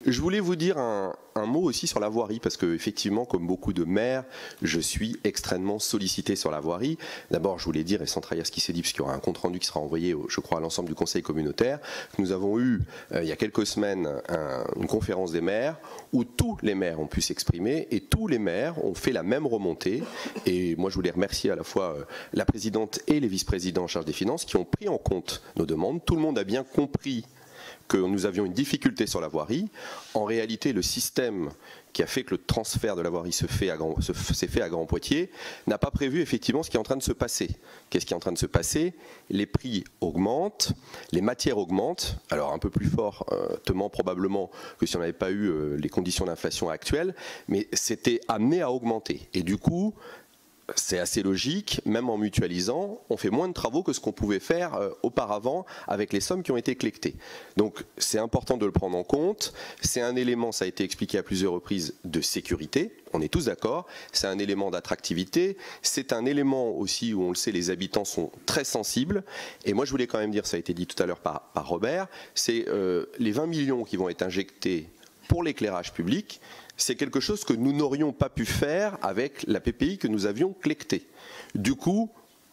Je voulais vous dire un mot aussi sur la voirie, parce que effectivement, comme beaucoup de maires, je suis extrêmement sollicité sur la voirie. D'abord, je voulais dire, et sans trahir ce qui s'est dit, puisqu'il y aura un compte-rendu qui sera envoyé, je crois, à l'ensemble du conseil communautaire, que nous avons eu, il y a quelques semaines, une conférence des maires, où tous les maires ont pu s'exprimer, et tous les maires ont fait la même remontée. Et moi, je voulais remercier à la fois la présidente et les vice-présidents en charge des finances, qui ont pris en compte nos demandes. Tout le monde a bien compris que nous avions une difficulté sur la voirie. En réalité, le système qui a fait que le transfert de la voirie s'est fait à Grand Poitiers n'a pas prévu effectivement ce qui est en train de se passer. Qu'est-ce qui est en train de se passer? Les prix augmentent, les matières augmentent, alors un peu plus fortement probablement que si on n'avait pas eu les conditions d'inflation actuelles, mais c'était amené à augmenter. Et du coup, c'est assez logique, même en mutualisant, on fait moins de travaux que ce qu'on pouvait faire auparavant avec les sommes qui ont été collectées. Donc c'est important de le prendre en compte, c'est un élément, ça a été expliqué à plusieurs reprises, de sécurité, on est tous d'accord, c'est un élément d'attractivité, c'est un élément aussi où on le sait, les habitants sont très sensibles, et moi je voulais quand même dire, ça a été dit tout à l'heure par Robert, c'est les 20 millions qui vont être injectés pour l'éclairage public, c'est quelque chose que nous n'aurions pas pu faire avec la PPI que nous avions collectée. Du coup,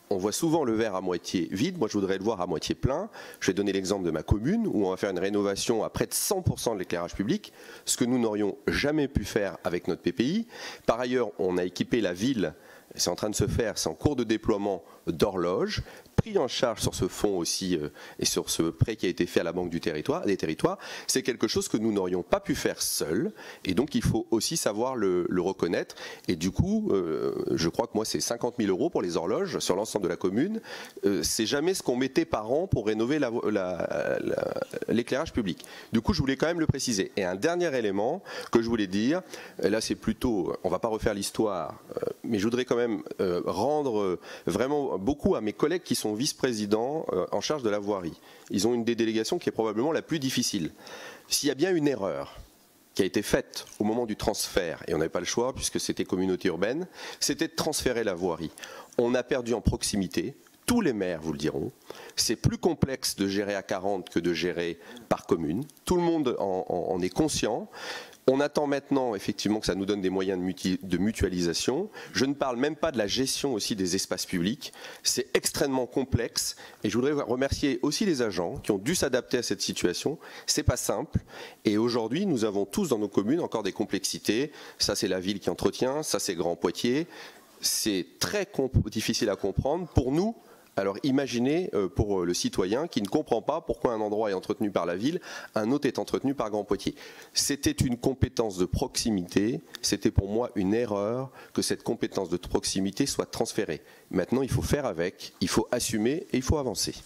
on voit souvent le verre à moitié vide, moi je voudrais le voir à moitié plein. Je vais donner l'exemple de ma commune où on va faire une rénovation à près de 100% de l'éclairage public, ce que nous n'aurions jamais pu faire avec notre PPI. Par ailleurs, on a équipé la ville, c'est en train de se faire, c'est en cours de déploiement d'horloges, pris en charge sur ce fonds aussi et sur ce prêt qui a été fait à la Banque des territoires, c'est quelque chose que nous n'aurions pas pu faire seuls, et donc il faut aussi savoir le reconnaître. Et du coup, je crois que moi c'est 50 000 € pour les horloges sur l'ensemble de la commune. C'est jamais ce qu'on mettait par an pour rénover l'éclairage public. Du coup, je voulais quand même le préciser. Et un dernier élément que je voulais dire, là c'est plutôt, on va pas refaire l'histoire, mais je voudrais quand même rendre vraiment beaucoup à mes collègues qui sont vice-présidents en charge de la voirie. Ils ont une des délégations qui est probablement la plus difficile. S'il y a bien une erreur qui a été faite au moment du transfert, et on n'avait pas le choix puisque c'était communauté urbaine, c'était de transférer la voirie. On a perdu en proximité, tous les maires vous le diront, c'est plus complexe de gérer à 40 que de gérer par commune. Tout le monde en est conscient. On attend maintenant effectivement que ça nous donne des moyens de mutualisation. Je ne parle même pas de la gestion aussi des espaces publics. C'est extrêmement complexe et je voudrais remercier aussi les agents qui ont dû s'adapter à cette situation. C'est pas simple et aujourd'hui nous avons tous dans nos communes encore des complexités. Ça c'est la ville qui entretient, ça c'est Grand Poitiers. C'est très difficile à comprendre pour nous. Alors imaginez pour le citoyen qui ne comprend pas pourquoi un endroit est entretenu par la ville, un autre est entretenu par Grand Poitiers. C'était une compétence de proximité, c'était pour moi une erreur que cette compétence de proximité soit transférée. Maintenant il faut faire avec, il faut assumer et il faut avancer.